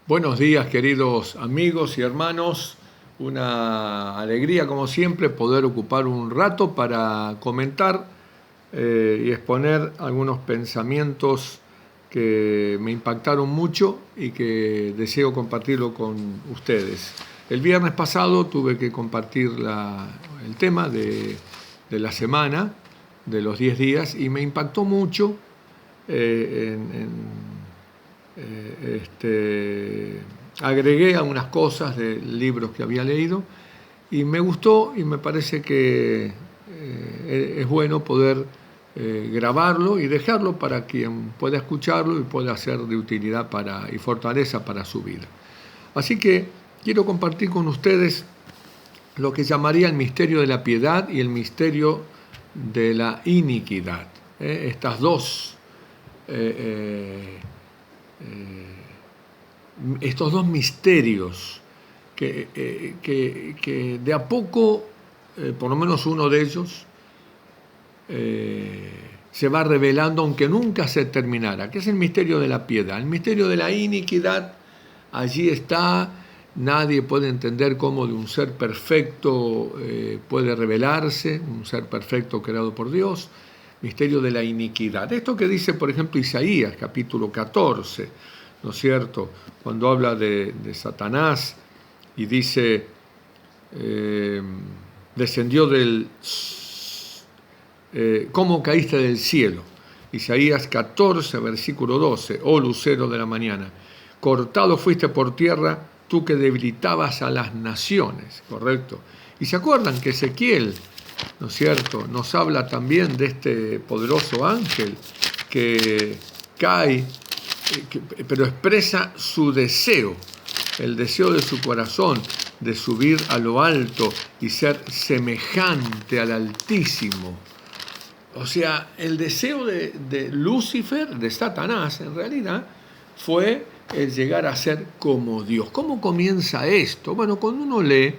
Buenos días, queridos amigos y hermanos. Una alegría, como siempre, poder ocupar un rato para comentar y exponer algunos pensamientos que me impactaron mucho y que deseo compartirlo con ustedes. El viernes pasado tuve que compartir el tema de la semana, de los 10 días, y me impactó mucho agregué algunas cosas de libros que había leído y me gustó y me parece que es bueno poder grabarlo y dejarlo para quien pueda escucharlo y pueda ser de utilidad y fortaleza para su vida. Así que quiero compartir con ustedes lo que llamaría el misterio de la piedad y el misterio de la iniquidad. Estas dos estos dos misterios que de a poco, por lo menos uno de ellos, se va revelando, aunque nunca se terminara, que es el misterio de la piedad. El misterio de la iniquidad, allí está, nadie puede entender cómo de un ser perfecto puede revelarse, un ser perfecto creado por Dios. Misterio de la iniquidad. Esto que dice, por ejemplo, Isaías, capítulo 14, ¿no es cierto? Cuando habla de Satanás y dice, descendió ¿cómo caíste del cielo? Isaías 14, versículo 12, oh lucero de la mañana, cortado fuiste por tierra, tú que debilitabas a las naciones, ¿correcto? Y se acuerdan que Ezequiel, ¿no es cierto?, nos habla también de este poderoso ángel que cae, pero expresa su deseo, el deseo de su corazón de subir a lo alto y ser semejante al Altísimo. O sea, el deseo de Lucifer, de Satanás, en realidad, fue el llegar a ser como Dios. ¿Cómo comienza esto? Bueno, cuando uno lee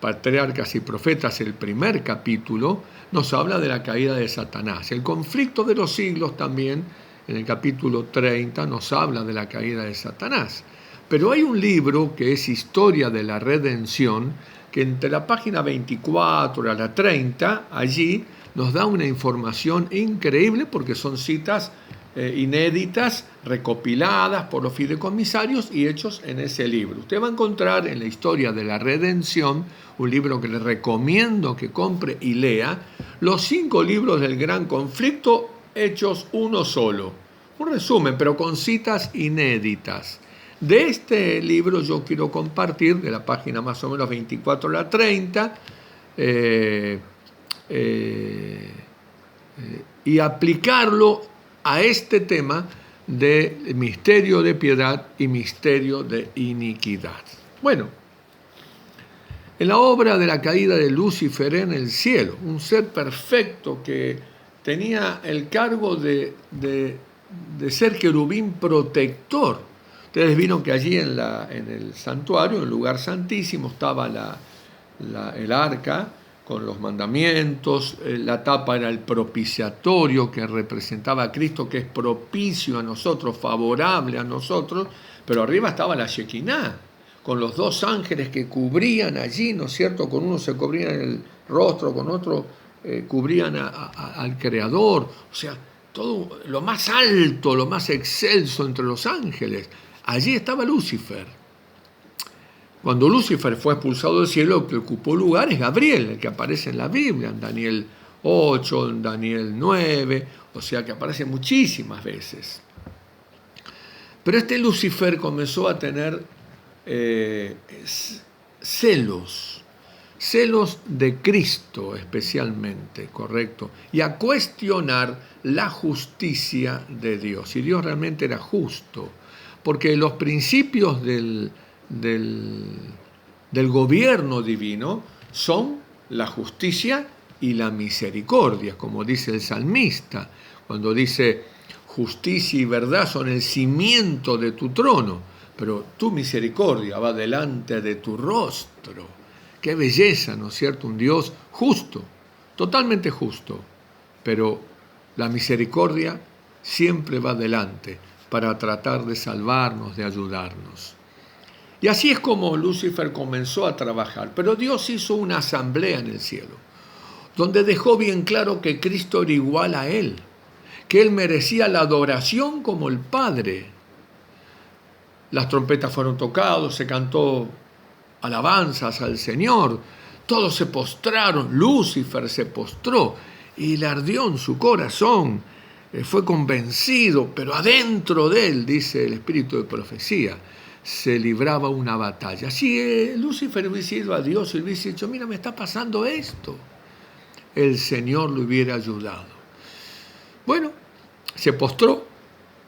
Patriarcas y Profetas, el primer capítulo, nos habla de la caída de Satanás. El conflicto de los siglos también, en el capítulo 30, nos habla de la caída de Satanás. Pero hay un libro que es Historia de la Redención, que entre la página 24 a la 30, allí nos da una información increíble porque son citas inéditas, recopiladas por los fideicomisarios y hechos en ese libro. Usted va a encontrar en la Historia de la Redención, un libro que le recomiendo que compre y lea, los 5 libros del Gran Conflicto hechos uno solo. Un resumen, pero con citas inéditas. De este libro yo quiero compartir, de la página más o menos 24 a la 30, y aplicarlo a este tema de misterio de piedad y misterio de iniquidad. Bueno, en la obra de la caída de Lucifer en el cielo, un ser perfecto que tenía el cargo de ser querubín protector. Ustedes vieron que allí en el santuario, en el lugar santísimo, estaba el arca con los mandamientos, la tapa era el propiciatorio que representaba a Cristo, que es propicio a nosotros, favorable a nosotros, pero arriba estaba la Shekinah, con los 2 ángeles que cubrían allí, ¿no es cierto? Con uno se cubrían el rostro, con otro cubrían al Creador, o sea, todo lo más alto, lo más excelso entre los ángeles. Allí estaba Lucifer. Cuando Lucifer fue expulsado del cielo, el que ocupó lugar es Gabriel, el que aparece en la Biblia, en Daniel 8, en Daniel 9, o sea que aparece muchísimas veces. Pero este Lucifer comenzó a tener celos de Cristo especialmente, ¿correcto? Y a cuestionar la justicia de Dios. Y Dios realmente era justo, porque los principios del gobierno divino son la justicia y la misericordia, como dice el salmista, cuando dice justicia y verdad son el cimiento de tu trono, pero tu misericordia va delante de tu rostro. Qué belleza, ¿no es cierto? Un Dios justo, totalmente justo, pero la misericordia siempre va delante. para tratar de salvarnos, de ayudarnos. Y así es como Lucifer comenzó a trabajar. Pero Dios hizo una asamblea en el cielo, donde dejó bien claro que Cristo era igual a Él, que Él merecía la adoración como el Padre. Las trompetas fueron tocadas, se cantó alabanzas al Señor, todos se postraron, Lucifer se postró y le ardió en su corazón, fue convencido, pero adentro de él, dice el espíritu de profecía, se libraba una batalla. Si Lucifer hubiese ido a Dios y le hubiese dicho, mira, me está pasando esto, el Señor lo hubiera ayudado. Bueno, se postró,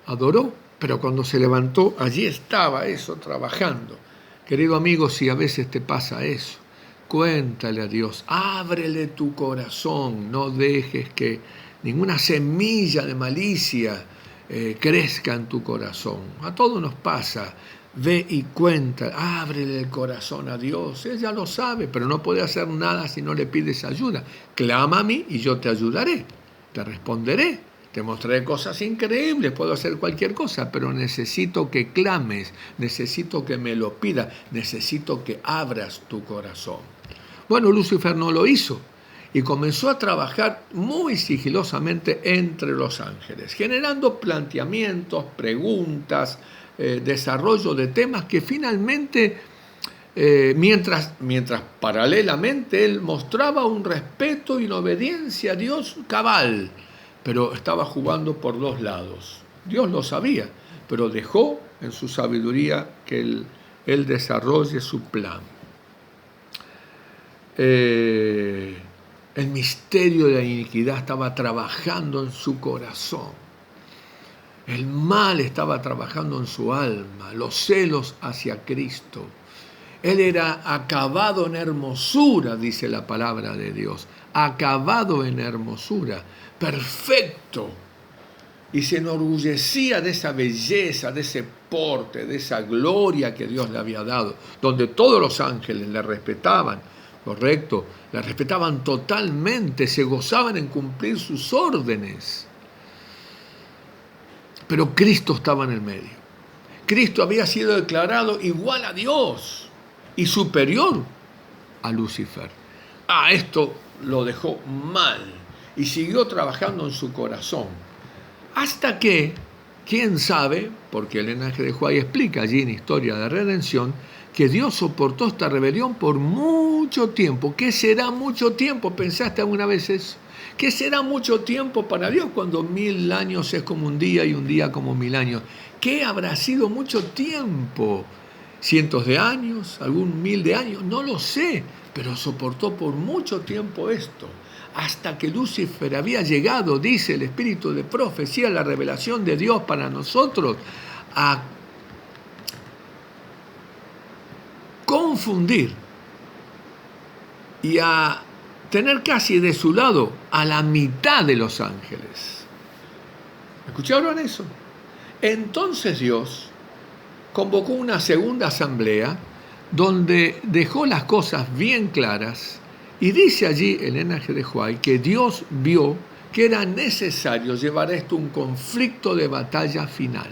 adoró, pero cuando se levantó, allí estaba eso, trabajando. Querido amigo, si a veces te pasa eso, cuéntale a Dios, ábrele tu corazón, no dejes que ninguna semilla de malicia crezca en tu corazón. A todos nos pasa, ve y cuenta, ábrele el corazón a Dios, Él ya lo sabe, pero no puede hacer nada si no le pides ayuda. Clama a mí y yo te ayudaré, te responderé. Te mostraré cosas increíbles, puedo hacer cualquier cosa, pero necesito que clames, necesito que me lo pidas, necesito que abras tu corazón. Bueno, Lucifer no lo hizo y comenzó a trabajar muy sigilosamente entre los ángeles, generando planteamientos, preguntas, desarrollo de temas que finalmente, mientras paralelamente él mostraba un respeto y una obediencia a Dios cabal, pero estaba jugando por dos lados. Dios lo sabía, pero dejó en su sabiduría que él desarrolle su plan. El misterio de la iniquidad estaba trabajando en su corazón. El mal estaba trabajando en su alma, los celos hacia Cristo. Él era acabado en hermosura, dice la palabra de Dios, acabado en hermosura, perfecto, y se enorgullecía de esa belleza, de ese porte, de esa gloria que Dios le había dado, donde todos los ángeles le respetaban, correcto, le respetaban totalmente, se gozaban en cumplir sus órdenes. Pero Cristo estaba en el medio. Cristo había sido declarado igual a Dios y superior a Lucifer. Esto lo dejó mal y siguió trabajando en su corazón. Hasta que, quién sabe, porque el linaje de Juárez explica allí en Historia de Redención, que Dios soportó esta rebelión por mucho tiempo. ¿Qué será mucho tiempo? ¿Pensaste alguna vez eso? ¿Qué será mucho tiempo para Dios cuando 1000 años es como un día y un día como 1000 años? ¿Qué habrá sido mucho tiempo? ¿Cientos de años? ¿Algún 1000 de años? No lo sé, pero soportó por mucho tiempo esto. Hasta que Lucifer había llegado, dice el espíritu de profecía, la revelación de Dios para nosotros, a confundir y a tener casi de su lado a la mitad de los ángeles. ¿Escucharon eso? Entonces Dios convocó una segunda asamblea donde dejó las cosas bien claras y dice allí el linaje de Juárez que Dios vio que era necesario llevar esto a un conflicto de batalla final,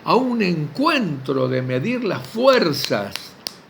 a un encuentro de medir las fuerzas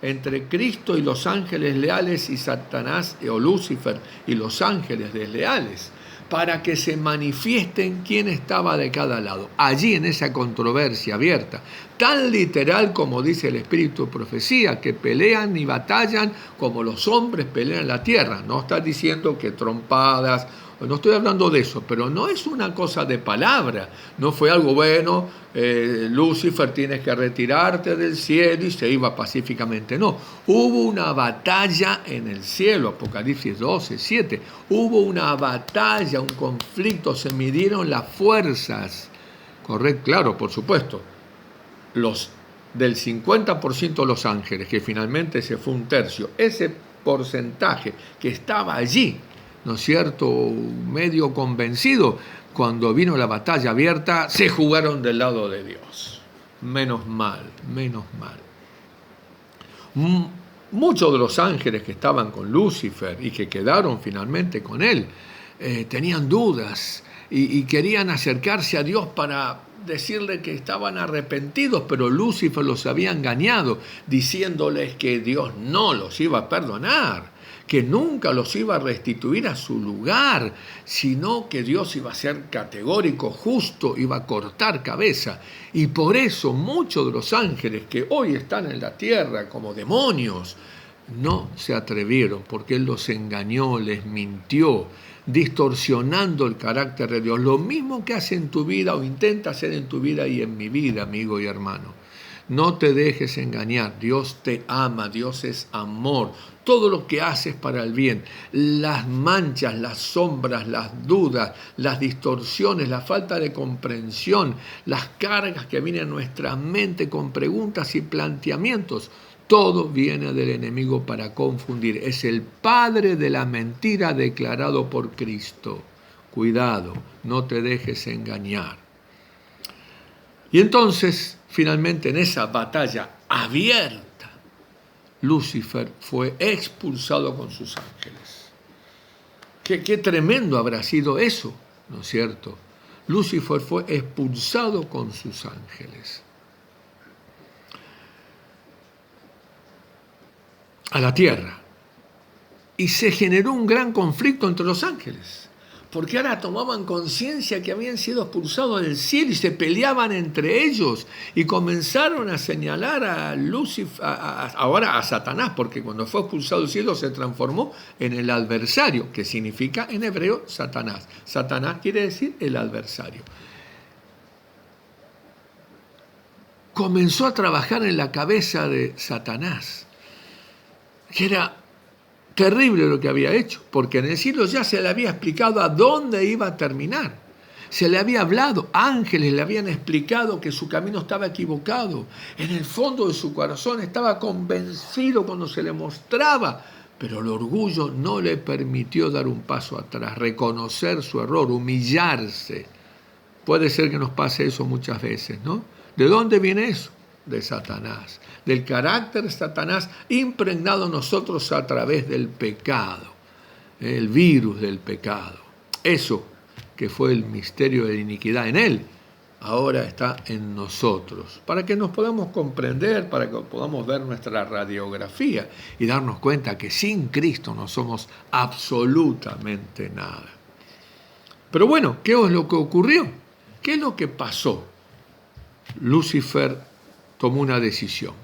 entre Cristo y los ángeles leales y Satanás o Lucifer y los ángeles desleales, para que se manifiesten quién estaba de cada lado. Allí en esa controversia abierta, tan literal como dice el espíritu de profecía, que pelean y batallan como los hombres pelean en la tierra. No está diciendo que trompadas, no estoy hablando de eso, pero no es una cosa de palabra, no fue algo bueno, Lucifer tienes que retirarte del cielo y se iba pacíficamente, no, hubo una batalla en el cielo, Apocalipsis 12, 7, hubo una batalla, un conflicto, se midieron las fuerzas, correcto, claro, por supuesto, los del 50% de los ángeles, que finalmente se fue un tercio, ese porcentaje que estaba allí, ¿no es cierto?, medio convencido, cuando vino la batalla abierta, se jugaron del lado de Dios. Menos mal, menos mal. Muchos de los ángeles que estaban con Lucifer y que quedaron finalmente con él, tenían dudas y querían acercarse a Dios para decirle que estaban arrepentidos, pero Lucifer los había engañado, diciéndoles que Dios no los iba a perdonar, que nunca los iba a restituir a su lugar, sino que Dios iba a ser categórico, justo, iba a cortar cabeza. Y por eso muchos de los ángeles que hoy están en la tierra como demonios, no se atrevieron, porque Él los engañó, les mintió, distorsionando el carácter de Dios. Lo mismo que hace en tu vida o intenta hacer en tu vida y en mi vida, amigo y hermano. No te dejes engañar. Dios te ama, Dios es amor. Todo lo que haces para el bien. Las manchas, las sombras, las dudas, las distorsiones, la falta de comprensión, las cargas que vienen a nuestra mente con preguntas y planteamientos. Todo viene del enemigo para confundir. Es el padre de la mentira declarado por Cristo. Cuidado, no te dejes engañar. Y entonces, finalmente, en esa batalla abierta, Lucifer fue expulsado con sus ángeles. Qué tremendo habrá sido eso, ¿no es cierto? Lucifer fue expulsado con sus ángeles a la tierra, y se generó un gran conflicto entre los ángeles, porque ahora tomaban conciencia que habían sido expulsados del cielo y se peleaban entre ellos y comenzaron a señalar a Lucifer, ahora a Satanás, porque cuando fue expulsado del cielo se transformó en el adversario, que significa en hebreo Satanás. Satanás quiere decir el adversario. Comenzó a trabajar en la cabeza de Satanás, que era terrible lo que había hecho, porque en el cielo ya se le había explicado a dónde iba a terminar. Se le había hablado, ángeles le habían explicado que su camino estaba equivocado. En el fondo de su corazón estaba convencido cuando se le mostraba, pero el orgullo no le permitió dar un paso atrás, reconocer su error, humillarse. Puede ser que nos pase eso muchas veces, ¿no? ¿De dónde viene eso? De Satanás, del carácter de Satanás impregnado en nosotros a través del pecado, el virus del pecado. Eso que fue el misterio de la iniquidad en él, ahora está en nosotros, para que nos podamos comprender, para que podamos ver nuestra radiografía y darnos cuenta que sin Cristo no somos absolutamente nada. Pero bueno, ¿qué es lo que ocurrió? ¿Qué es lo que pasó? Lucifer tomó una decisión.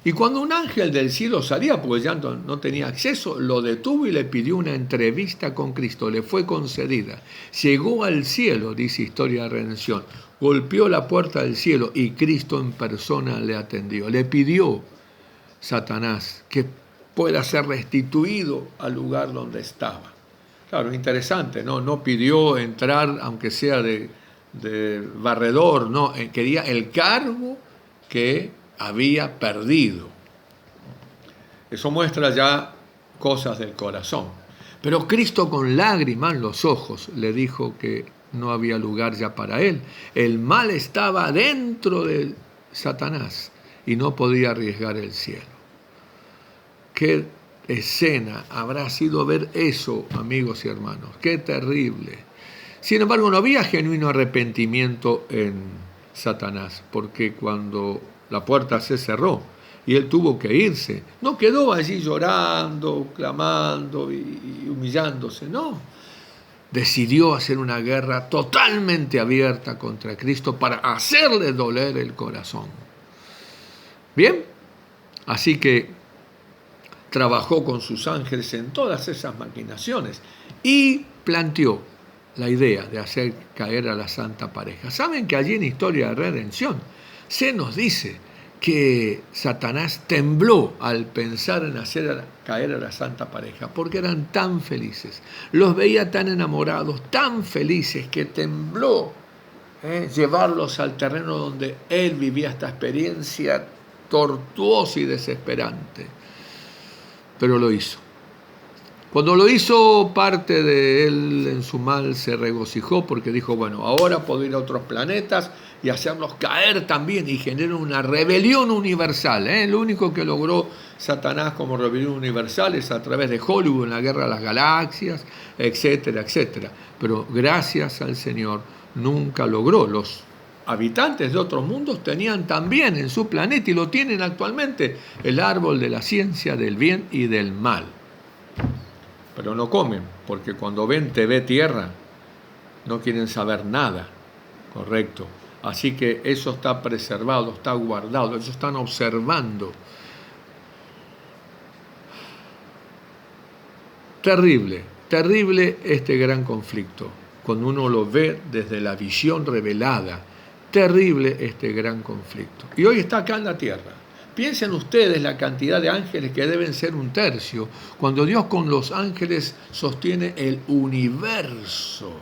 Y cuando un ángel del cielo salía, porque ya no tenía acceso, lo detuvo y le pidió una entrevista con Cristo. Le fue concedida. Llegó al cielo, dice Historia de Redención. Golpeó la puerta del cielo y Cristo en persona le atendió. Le pidió Satanás que pueda ser restituido al lugar donde estaba. Claro, interesante, ¿no? No pidió entrar, aunque sea de barredor, no, quería el cargo que había perdido. Eso muestra ya cosas del corazón. Pero Cristo, con lágrimas en los ojos, le dijo que no había lugar ya para él. El mal estaba dentro de Satanás y no podía arriesgar el cielo. Qué escena habrá sido ver eso, amigos y hermanos. Qué terrible. Sin embargo, no había genuino arrepentimiento en Satanás, porque cuando la puerta se cerró y él tuvo que irse, no quedó allí llorando, clamando y humillándose, no. Decidió hacer una guerra totalmente abierta contra Cristo para hacerle doler el corazón. Bien, así que trabajó con sus ángeles en todas esas maquinaciones y planteó la idea de hacer caer a la santa pareja. ¿Saben que allí en Historia de Redención se nos dice que Satanás tembló al pensar en hacer caer a la santa pareja? Porque eran tan felices, los veía tan enamorados, tan felices, que tembló llevarlos al terreno donde él vivía esta experiencia tortuosa y desesperante. Pero lo hizo. Cuando lo hizo, parte de él en su mal se regocijó porque dijo, bueno, ahora puedo ir a otros planetas y hacerlos caer también y generar una rebelión universal. Lo único que logró Satanás como rebelión universal es a través de Hollywood en la Guerra de las Galaxias, etcétera, etcétera. Pero gracias al Señor nunca logró. Los habitantes de otros mundos tenían también en su planeta, y lo tienen actualmente, el árbol de la ciencia del bien y del mal. Pero no comen, porque cuando ven TV Tierra, no quieren saber nada, correcto. Así que eso está preservado, está guardado, ellos están observando. Terrible, terrible este gran conflicto, cuando uno lo ve desde la visión revelada. Terrible este gran conflicto. Y hoy está acá en la tierra. Piensen ustedes la cantidad de ángeles, que deben ser 1/3, cuando Dios con los ángeles sostiene el universo.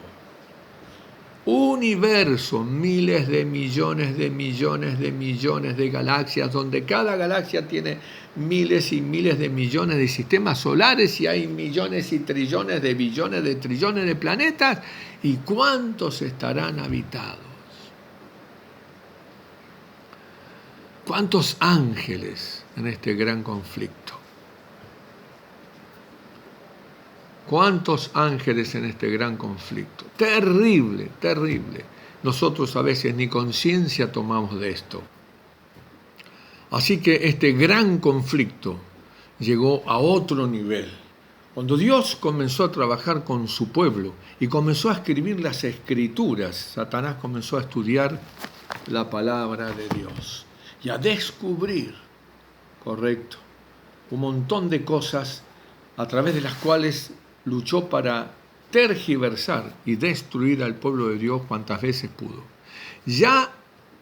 Universo, miles de millones de millones de millones de galaxias, donde cada galaxia tiene miles y miles de millones de sistemas solares, y hay millones y trillones de billones de trillones de planetas. ¿Y cuántos estarán habitados? ¿Cuántos ángeles en este gran conflicto? ¿Cuántos ángeles en este gran conflicto? Terrible, terrible. Nosotros a veces ni conciencia tomamos de esto. Así que este gran conflicto llegó a otro nivel. Cuando Dios comenzó a trabajar con su pueblo y comenzó a escribir las Escrituras, Satanás comenzó a estudiar la palabra de Dios y a descubrir, correcto, un montón de cosas a través de las cuales luchó para tergiversar y destruir al pueblo de Dios cuantas veces pudo. Ya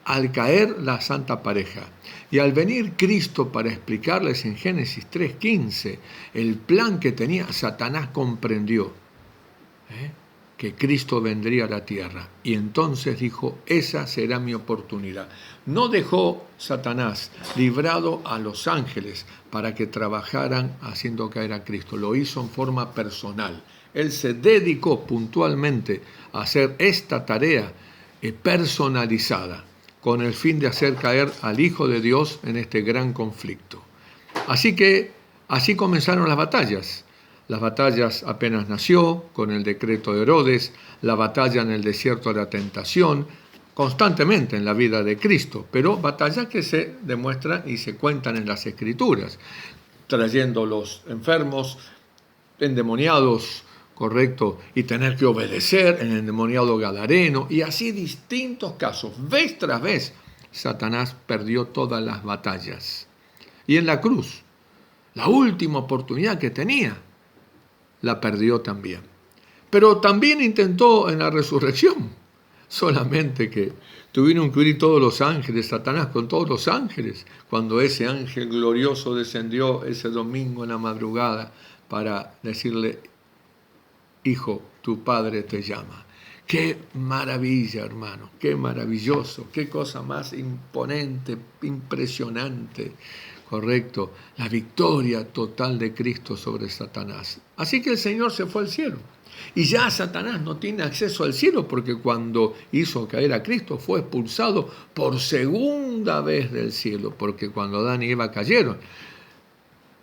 al caer la santa pareja y al venir Cristo para explicarles en Génesis 3:15 el plan que tenía, Satanás comprendió que Cristo vendría a la tierra, y entonces dijo: esa será mi oportunidad. No dejó Satanás librado a los ángeles para que trabajaran haciendo caer a Cristo, lo hizo en forma personal. Él se dedicó puntualmente a hacer esta tarea personalizada, con el fin de hacer caer al Hijo de Dios en este gran conflicto. Así que así comenzaron las batallas. Las batallas apenas nació, con el decreto de Herodes, la batalla en el desierto de la tentación, constantemente en la vida de Cristo, pero batallas que se demuestran y se cuentan en las Escrituras, trayendo los enfermos, endemoniados, correcto, y tener que obedecer en el endemoniado gadareno, y así distintos casos. Vez tras vez, Satanás perdió todas las batallas. Y en la cruz, la última oportunidad que tenía, la perdió también. Pero también intentó en la resurrección, solamente que tuvieron que huir todos los ángeles, Satanás con todos los ángeles, cuando ese ángel glorioso descendió ese domingo en la madrugada para decirle: hijo, tu padre te llama. Qué maravilla, hermano, qué maravilloso, qué cosa más imponente, impresionante. Correcto, la victoria total de Cristo sobre Satanás. Así que el Señor se fue al cielo. Y ya Satanás no tiene acceso al cielo, porque cuando hizo caer a Cristo fue expulsado por segunda vez del cielo, porque cuando Adán y Eva cayeron,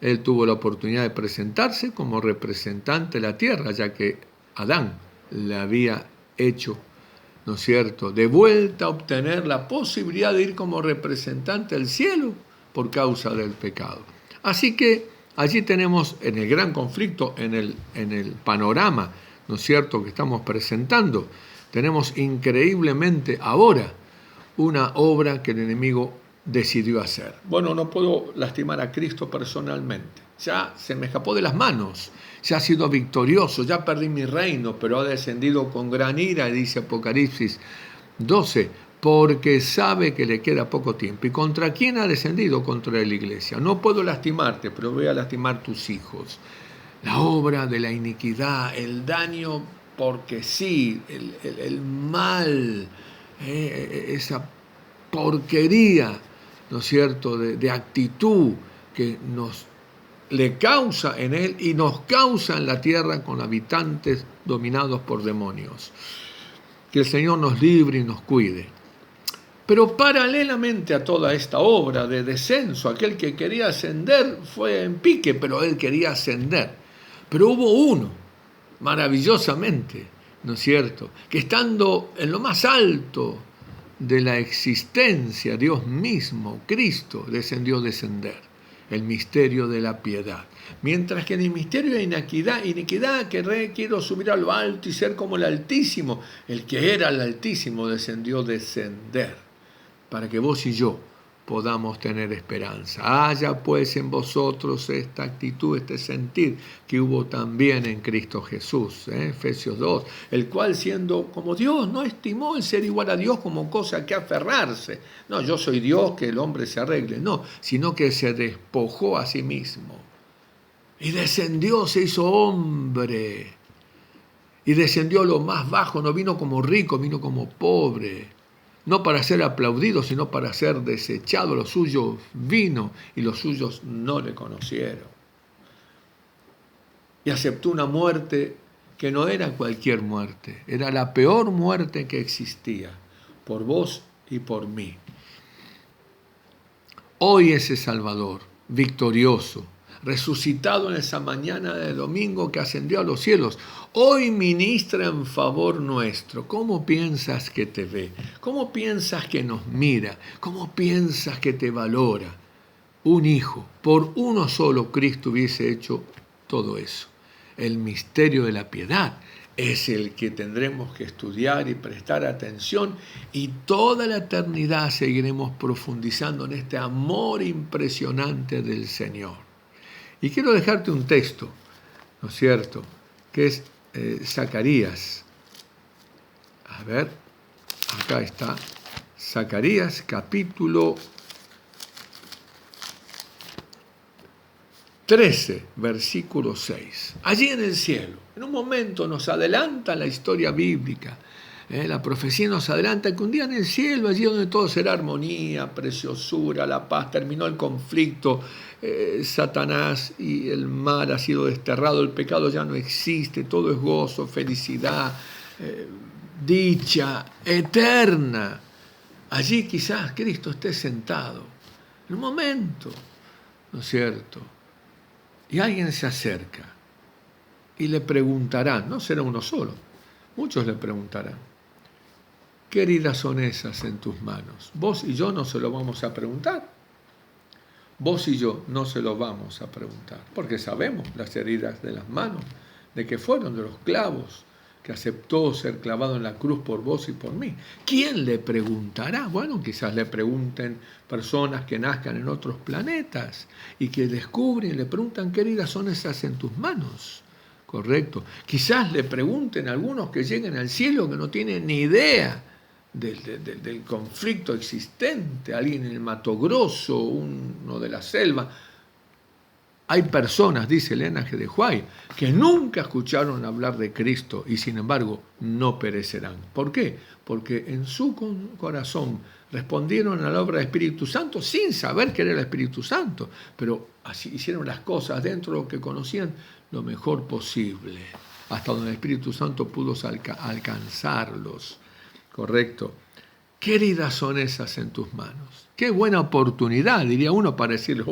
él tuvo la oportunidad de presentarse como representante de la tierra, ya que Adán le había hecho, ¿no es cierto?, de vuelta a obtener la posibilidad de ir como representante al cielo por causa del pecado. Así que allí tenemos, en el gran conflicto, en el panorama, ¿no es cierto?, que estamos presentando, tenemos increíblemente ahora una obra que el enemigo decidió hacer. Bueno, no puedo lastimar a Cristo personalmente. Ya se me escapó de las manos, ya ha sido victorioso, ya perdí mi reino, pero ha descendido con gran ira, dice Apocalipsis 12, porque sabe que le queda poco tiempo. ¿Y contra quién ha descendido? Contra la iglesia. No puedo lastimarte, pero voy a lastimar tus hijos. La obra de la iniquidad, el daño porque sí, el mal, esa porquería, ¿no es cierto?, de actitud que le causa en él y nos causa en la tierra con habitantes dominados por demonios. Que el Señor nos libre y nos cuide. Pero paralelamente a toda esta obra de descenso, aquel que quería ascender fue en pique, pero él quería ascender. Pero hubo uno, maravillosamente, ¿no es cierto?, que estando en lo más alto de la existencia, Dios mismo, Cristo, descendió a descender. El misterio de la piedad. Mientras que en el misterio de iniquidad que quiero subir a lo alto y ser como el Altísimo, el que era el Altísimo descendió a descender, para que vos y yo podamos tener esperanza. Haya pues en vosotros esta actitud, este sentir que hubo también en Cristo Jesús, Efesios 2, el cual siendo como Dios no estimó el ser igual a Dios como cosa que aferrarse. No, yo soy Dios, que el hombre se arregle, no, sino que se despojó a sí mismo y descendió, se hizo hombre y descendió a lo más bajo, no vino como rico, vino como pobre. No para ser aplaudido, sino para ser desechado. Los suyos vino y los suyos no le conocieron. Y aceptó una muerte que no era cualquier muerte, era la peor muerte que existía, por vos y por mí. Hoy ese Salvador, victorioso, resucitado en esa mañana de domingo que ascendió a los cielos, hoy ministra en favor nuestro. ¿Cómo piensas que te ve? ¿Cómo piensas que nos mira? ¿Cómo piensas que te valora? Un hijo, por uno solo Cristo hubiese hecho todo eso. El misterio de la piedad es el que tendremos que estudiar y prestar atención, y toda la eternidad seguiremos profundizando en este amor impresionante del Señor. Y quiero dejarte un texto, ¿no es cierto?, que es Zacarías. A ver, acá está, Zacarías capítulo 13, versículo 6. Allí en el cielo, en un momento nos adelanta la historia bíblica. La profecía nos adelanta que un día en el cielo, allí donde todo será armonía, preciosura, la paz, terminó el conflicto, Satanás y el mal ha sido desterrado, el pecado ya no existe, todo es gozo, felicidad, dicha eterna. Allí quizás Cristo esté sentado, en un momento, ¿no es cierto? Y alguien se acerca y le preguntarán, no será uno solo, muchos le preguntarán: ¿qué heridas son esas en tus manos? Vos y yo no se lo vamos a preguntar. Vos y yo no se lo vamos a preguntar, porque sabemos las heridas de las manos, de que fueron de los clavos, que aceptó ser clavado en la cruz por vos y por mí. ¿Quién le preguntará? Bueno, quizás le pregunten personas que nazcan en otros planetas y que descubren y le preguntan: ¿qué heridas son esas en tus manos? Correcto. Quizás le pregunten a algunos que lleguen al cielo que no tienen ni idea del conflicto existente, alguien en el Mato Grosso, uno de la selva. Hay personas, dice Elena G. de White, que nunca escucharon hablar de Cristo y sin embargo no perecerán. ¿Por qué? Porque en su corazón respondieron a la obra del Espíritu Santo sin saber que era el Espíritu Santo, pero así hicieron las cosas dentro de lo que conocían lo mejor posible, hasta donde el Espíritu Santo pudo alcanzarlos. Correcto. ¿Qué heridas son esas en tus manos? Qué buena oportunidad, diría uno, para decirle: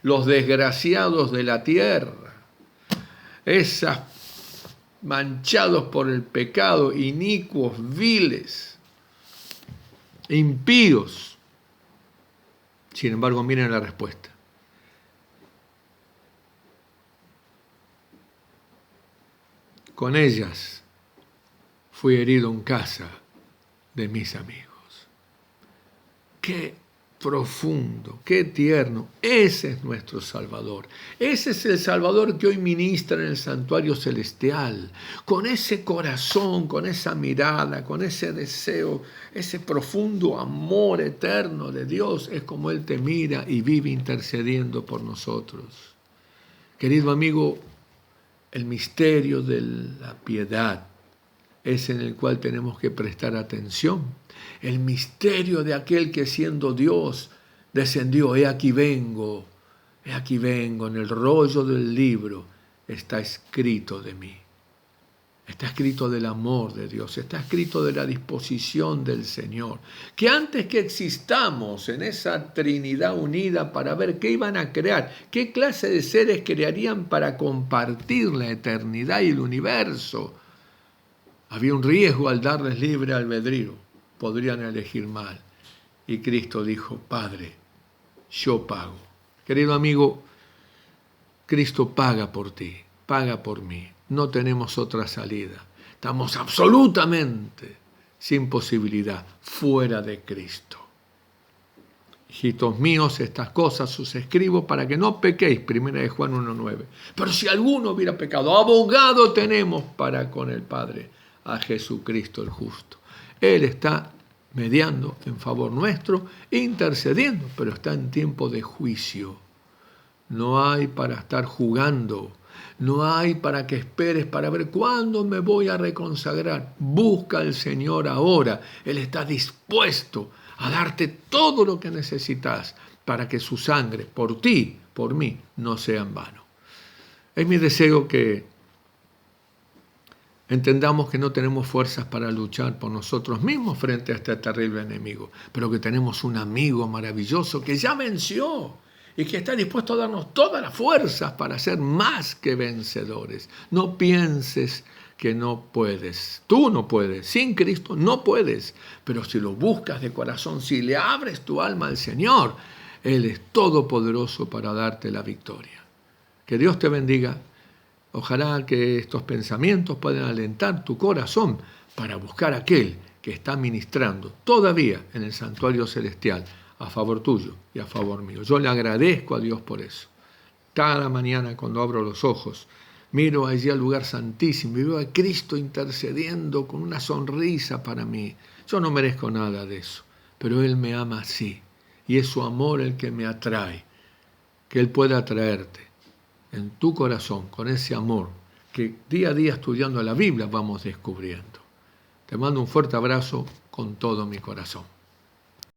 los desgraciados de la tierra, esas manchados por el pecado, inicuos, viles, impíos. Sin embargo, miren la respuesta. Con ellas fui herido en casa de mis amigos. Qué profundo, qué tierno. Ese es nuestro Salvador. Ese es el Salvador que hoy ministra en el santuario celestial. Con ese corazón, con esa mirada, con ese deseo, ese profundo amor eterno de Dios, es como Él te mira y vive intercediendo por nosotros. Querido amigo, el misterio de la piedad es en el cual tenemos que prestar atención. El misterio de aquel que siendo Dios descendió. He aquí vengo, en el rollo del libro está escrito de mí. Está escrito del amor de Dios, está escrito de la disposición del Señor. Que antes que existamos en esa Trinidad unida para ver qué iban a crear, qué clase de seres crearían para compartir la eternidad y el universo, había un riesgo al darles libre albedrío. podrían elegir mal. Y Cristo dijo, Padre, yo pago. Querido amigo, Cristo paga por ti, paga por mí. No tenemos otra salida. Estamos absolutamente sin posibilidad fuera de Cristo. Hijitos míos, estas cosas os escribo para que no pequéis, 1 Juan 1:9. Pero si alguno hubiera pecado, abogado tenemos para con el Padre, a Jesucristo el justo. Él está mediando en favor nuestro, intercediendo, pero está en tiempo de juicio. No hay para estar jugando, no hay para que esperes para ver cuándo me voy a reconsagrar. Busca al Señor ahora, Él está dispuesto a darte todo lo que necesitas para que su sangre, por ti, por mí, no sea en vano. Es mi deseo que entendamos que no tenemos fuerzas para luchar por nosotros mismos frente a este terrible enemigo, pero que tenemos un amigo maravilloso que ya venció y que está dispuesto a darnos todas las fuerzas para ser más que vencedores. No pienses que no puedes. Tú no puedes. Sin Cristo no puedes. Pero si lo buscas de corazón, si le abres tu alma al Señor, Él es todopoderoso para darte la victoria. Que Dios te bendiga. Ojalá que estos pensamientos puedan alentar tu corazón para buscar a aquel que está ministrando todavía en el santuario celestial a favor tuyo y a favor mío. Yo le agradezco a Dios por eso. Cada mañana cuando abro los ojos, miro allí al lugar santísimo y veo a Cristo intercediendo con una sonrisa para mí. Yo no merezco nada de eso, pero Él me ama así. Y es su amor el que me atrae. Que Él pueda atraerte en tu corazón con ese amor que día a día estudiando la Biblia vamos descubriendo. Te mando un fuerte abrazo con todo mi corazón.